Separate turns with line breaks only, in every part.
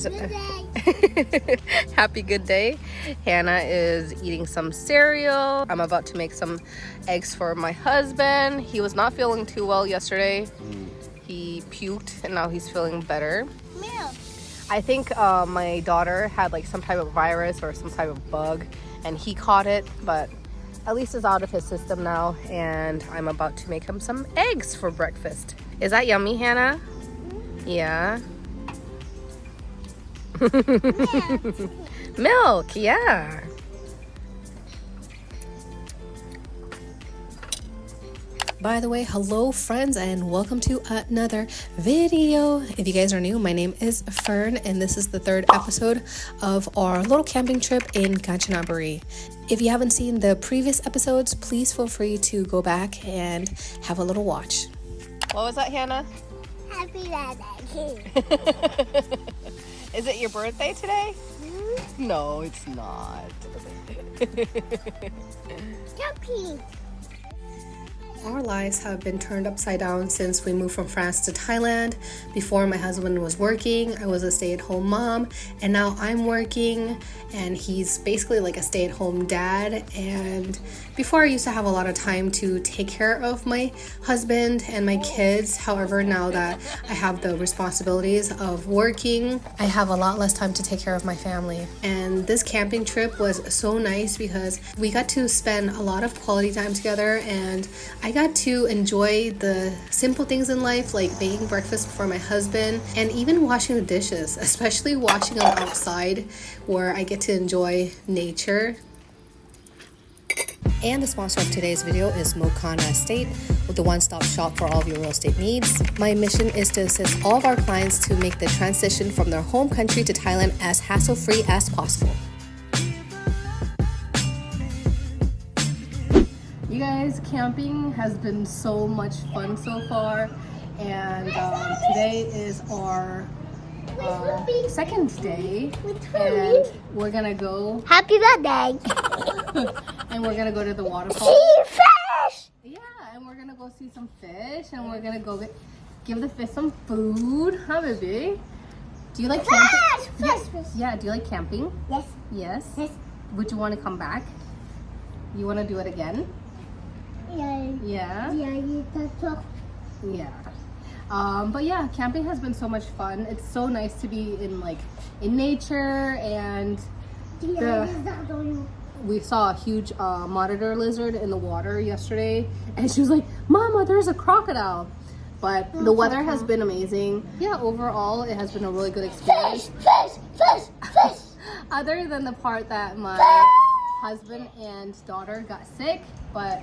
guys, happy good day. Hannah is eating some cereal. I'm about to make some eggs for my husband. He was not feeling too well yesterday. He puked and now he's feeling better.
Milk.
I think my daughter had like some type of virus or some type of bug and he caught it, but at least it's out of his system now, and I'm about to make him some eggs for breakfast. Is that yummy, Hannah? Yeah. Milk, yeah. By the way, hello friends and welcome to another video. If you guys are new, my name is Fern and this is the third episode of our little camping trip in Kachanaburi. If you haven't seen the previous episodes, please feel free to go back and have a little watch. What was that, Hannah?
Happy birthday.
Is it your birthday today? No, it's not.
Chocolate.
Our lives have been turned upside down since we moved from France to Thailand. Before, my husband was working, I was a stay-at-home mom, and now I'm working and he's basically like a stay-at-home dad. And before, I used to have a lot of time to take care of my husband and my kids. However, now that I have the responsibilities of working, I have a lot less time to take care of my family. And this camping trip was so nice because we got to spend a lot of quality time together, and I got to enjoy the simple things in life, like making breakfast for my husband and even washing the dishes, especially washing them outside where I get to enjoy nature. And the sponsor of today's video is Mokana Estate, with the one-stop shop for all of your real estate needs. My mission is to assist all of our clients to make the transition from their home country to Thailand as hassle-free as possible. You guys, camping has been so much fun so far, and today is our second day, and we're gonna go.
Happy birthday.
And we're gonna go to the waterfall.
See fish.
Yeah, and we're gonna go see some fish, and we're gonna go give the fish some food, huh, baby? Do you like camping?
Fish.
Yeah. Do you like camping?
Yes.
Yes.
Yes.
Would you want to come back? You want to do it again?
Yeah.
Yeah.
Yeah. You talk.
Yeah. But yeah, camping has been so much fun. It's so nice to be in nature, and we saw a huge monitor lizard in the water yesterday, and she was like, "Mama, there's a crocodile." But the weather has been amazing. Yeah, overall, it has been a really good experience.
Fish.
Other than the part that my husband and daughter got sick, but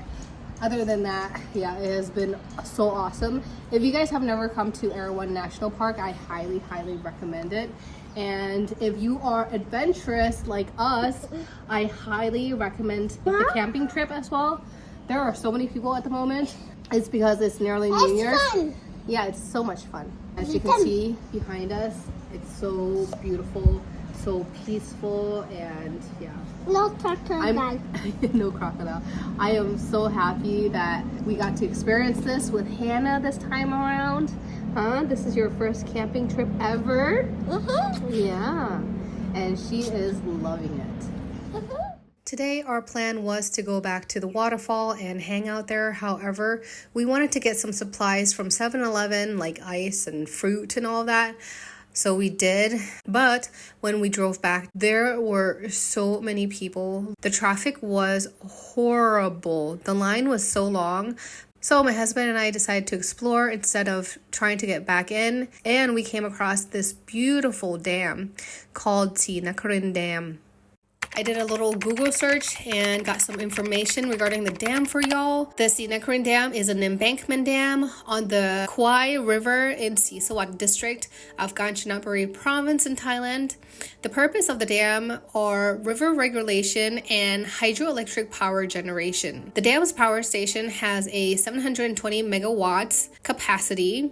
other than that, yeah, it has been so awesome. If you guys have never come to Erawan National Park, I highly, highly recommend it. And if you are adventurous like us, I highly recommend the camping trip as well. There are so many people at the moment. It's because it's nearly New Year's.
Fun.
Yeah, it's so much fun. As you can see behind us, it's so beautiful, so peaceful, and yeah.
No crocodile.
No crocodile. I am so happy that we got to experience this with Hannah this time around. Huh? This is your first camping trip ever? Yeah. And she is loving it. Today our plan was to go back to the waterfall and hang out there. However, we wanted to get some supplies from 7-Eleven, like ice and fruit and all that. So we did, but when we drove back, there were so many people. The traffic was horrible. The line was so long. So my husband and I decided to explore instead of trying to get back in. And we came across this beautiful dam called Srinagarind Dam. I did a little Google search and got some information regarding the dam for y'all. The Srinagarind Dam is an embankment dam on the Kwai River in Sisawat district of Kachanaburi province in Thailand. The purpose of the dam are river regulation and hydroelectric power generation. The dam's power station has a 720 megawatts capacity,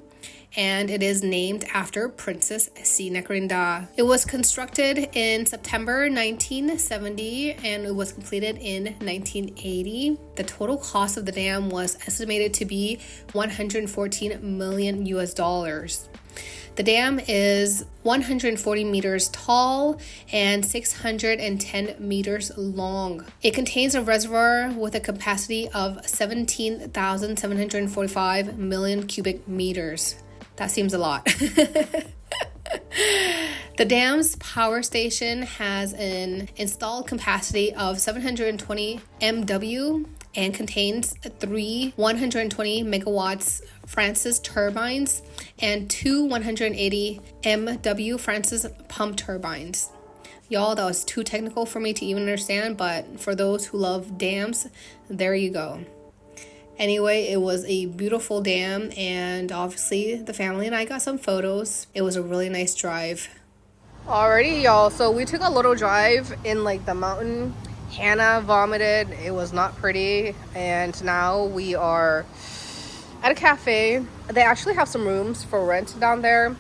and it is named after Princess Srinagarind Dam. It was constructed in September 1970 and it was completed in 1980. The total cost of the dam was estimated to be $114 million. The dam is 140 meters tall and 610 meters long. It contains a reservoir with a capacity of 17,745 million cubic meters. That seems a lot. The dam's power station has an installed capacity of 720 MW and contains 3 120 megawatts Francis turbines and 2 180 MW Francis pump turbines. Y'all, that was too technical for me to even understand, but for those who love dams, there you go. Anyway, it was a beautiful dam, and obviously the family and I got some photos. It was a really nice drive. Alrighty, y'all, so we took a little drive in like the mountain. Hannah vomited. It was not pretty, and now we are at a cafe. They actually have some rooms for rent down there.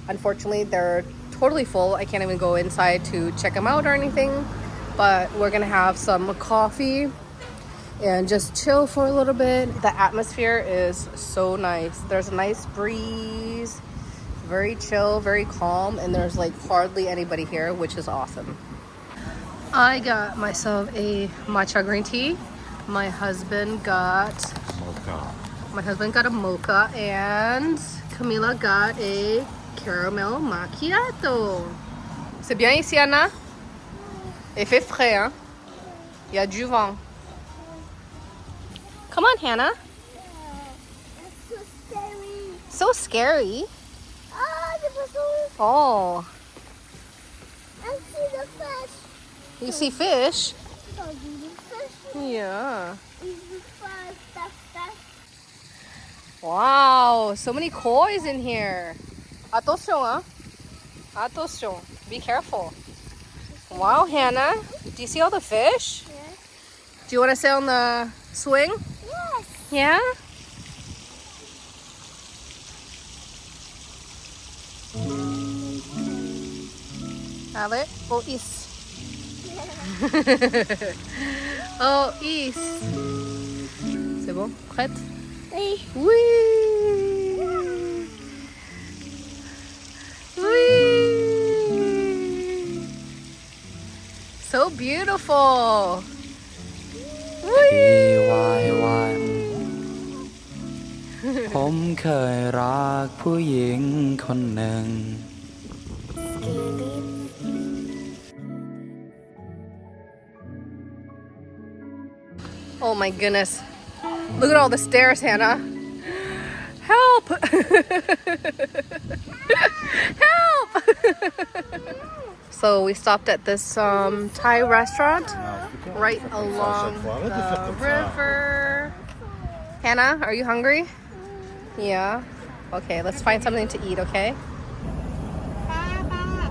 Unfortunately, they're totally full. I can't even go inside to check them out or anything, but we're gonna have some coffee and just chill for a little bit. The atmosphere is so nice. There's a nice breeze, very chill, very calm, and there's like hardly anybody here, which is awesome. I got myself a matcha green tea. My husband got a mocha, and Camila got a caramel macchiato. C'est bien ici, Anna? Il fait frais, hein? Il y a du vent. Come on, Hannah.
That's so scary.
So scary.
Oh,
Oh,
I see the fish.
you see fish?
So the fish
Yeah.
is the fish. That's
Wow, so many kois in here. Attention, huh? Attention. Be careful. Wow, Hannah. Do you see all the fish?
yes.
Do you want to sit on the swing?
Yes.
Yeah? Allez, au is. Oh, is. C'est bon? Prête?
Oui.
Oui! Oui! So beautiful!
ที่วายวัน ผมเคยรักผู้หญิงคนหนึ่ง
Oh my goodness. Look at all the stairs, Hannah. Help! Help! So we stopped at this Thai restaurant right along the river. Hannah, are you hungry? Yeah. Okay, let's find something to eat, okay?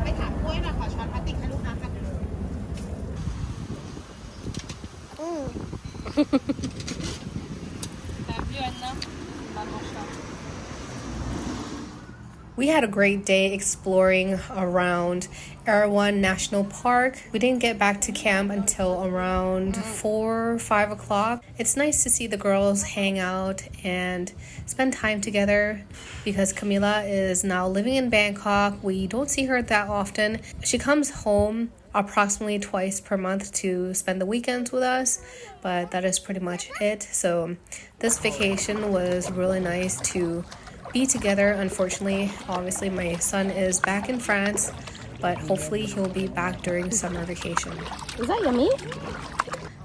ไปถามกล้วยมาขอช้อนพลาสติกให้ลูกค้ากันเลย
We had a great day exploring around Erawan National Park. We didn't get back to camp until around 4 or 5 o'clock. It's nice to see the girls hang out and spend time together because Camila is now living in Bangkok. We don't see her that often. She comes home approximately twice per month to spend the weekends with us, but that is pretty much it. So this vacation was really nice to be together. Unfortunately, obviously my son is back in France, but hopefully he'll be back during summer vacation.
Is that yummy?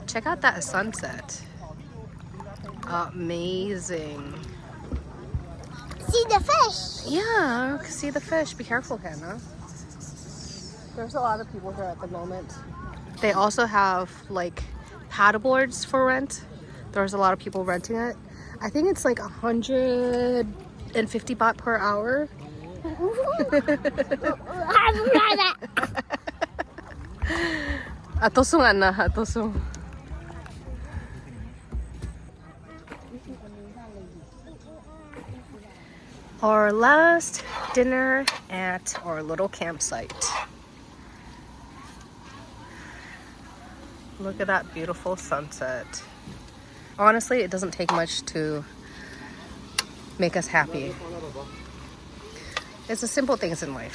Check out that sunset. Amazing.
See the fish.
Yeah, you can see the fish. Be careful, Hannah. There's a lot of people here at the moment. They also have like paddleboards for rent. There's a lot of people renting it. I think it's like 150 baht per hour.
I haven't tried that.
Attention, Anna, attention. Our last dinner at our little campsite. Look at that beautiful sunset. Honestly, it doesn't take much to make us happy. It's the simple things in life.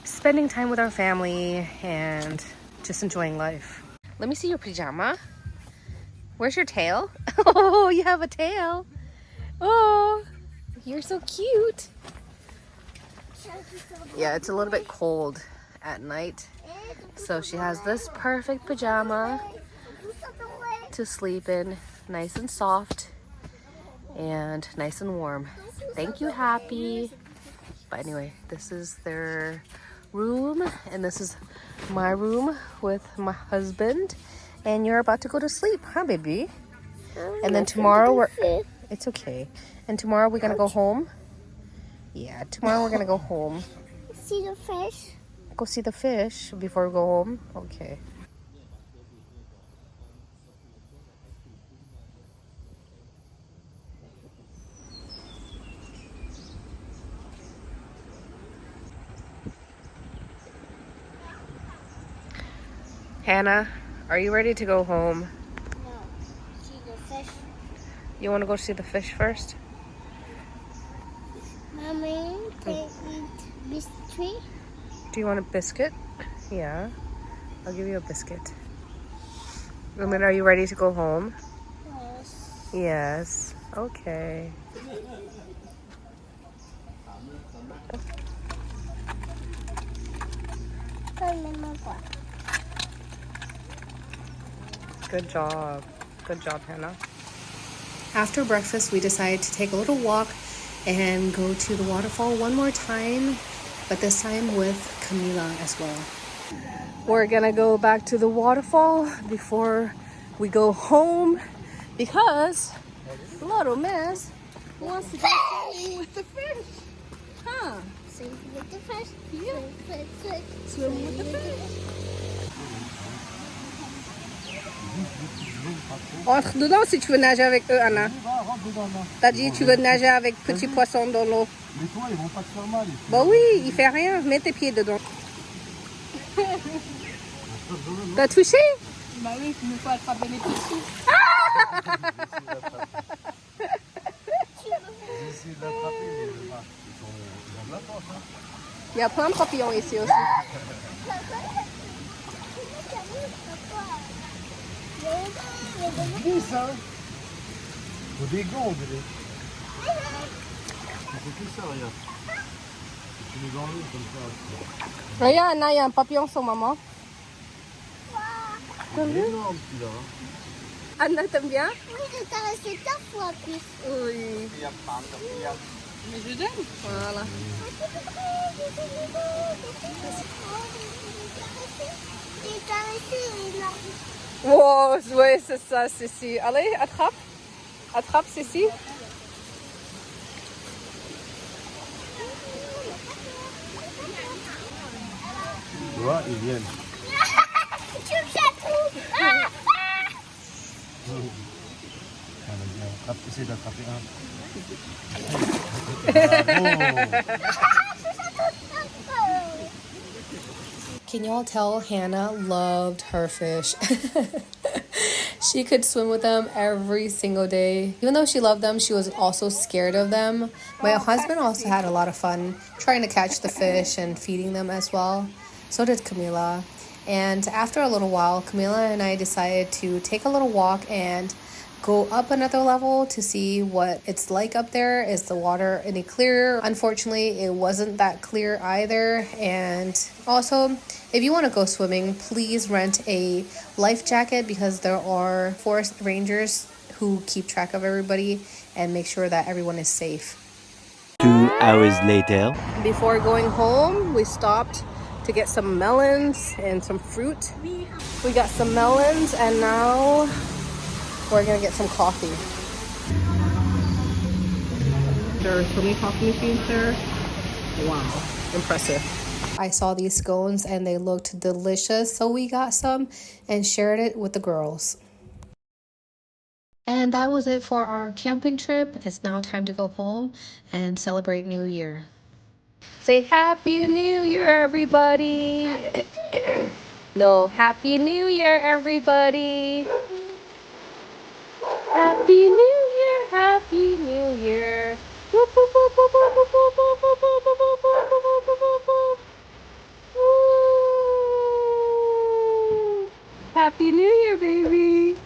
Spending time with our family and just enjoying life. Let me see your pajama. Where's your tail? Oh, you have a tail. Oh, you're so cute. Yeah, it's a little bit cold at night. So she has this perfect pajama to sleep in. Nice and soft and nice and warm. Thank you, Happy. But anyway, this is their room and this is my room with my husband. And you're about to go to sleep, huh, baby? And then tomorrow it's okay. And tomorrow we're gonna go home. Yeah, tomorrow we're gonna go home.
See the fish?
Go see the fish before we go home? Okay. Hannah, are you ready to go home?
No. See the fish?
You want to go see the fish first?
Mommy, can I eat biscuit?
Do you want a biscuit? Yeah, I'll give you a biscuit. And then are you ready to go home?
Yes.
Yes. Okay. Good job. Good job, Hannah. After breakfast, we decided to take a little walk and go to the waterfall one more time, but this time with Camila as well. We're gonna go back to the waterfall before we go home because Little Miss wants to go swimming with the fish. Huh?
Swim with the fish.
Yeah.
Swim.
Swim with the fish. Entre dedans si tu veux nager avec eux, Anna. T'as dit tu veux nager avec petits poissons dans l'eau.
Mais toi, ils vont pas te faire mal.
Bah oui, il fait rien. Mets tes pieds dedans. T'as touché?
Bah oui, il me faut attraper les petits.
J'ai essayé de l'attraper, mais ils ont de la force. Hein.
Il y a plein de papillons ici aussi.
Glisse, hein. Faut des gants, on dirait. C'est tout ça, regarde. Tu les enlèves comme ça.
Regarde, Anna, il y a un papillon sur maman.
C'est énorme, celui-là. Hein.
Anna, t'aimes bien?
Oui, je t'ai resté 4 fois plus.
Oui.
Mais je donne.
Voilà.
J'ai caressé énorme.
Wow, ouais, c'est ça, Cécile. Allez, attrape. Attrape, Cécile.
Tu vois, ils viennent.
Tu me chatouilles. Ah,
Essaye d'attraper un. Bravo.
Can y'all tell Hannah loved her fish? She could swim with them every single day. Even though she loved them, she was also scared of them. My husband also had a lot of fun trying to catch the fish and feeding them as well. So did Camila. And after a little while, Camila and I decided to take a little walk and go up another level to see what it's like up there. Is the water any clearer? Unfortunately, it wasn't that clear either. And also, if you want to go swimming, please rent a life jacket because there are forest rangers who keep track of everybody and make sure that everyone is safe.
2 hours later.
Before going home, we stopped to get some melons and some fruit. We got some melons and now we're gonna get some coffee. There are so many coffee machines there. Wow, impressive. I saw these scones and they looked delicious, so we got some and shared it with the girls. And that was it for our camping trip. It's now time to go home and celebrate New Year. Say Happy New Year, everybody. No, Happy New Year, everybody. Happy New Year, Happy New Year. Whoop, whoop, whoop, whoop, whoop, whoop, whoop, whoop, whoop, whoop. Happy New Year, baby.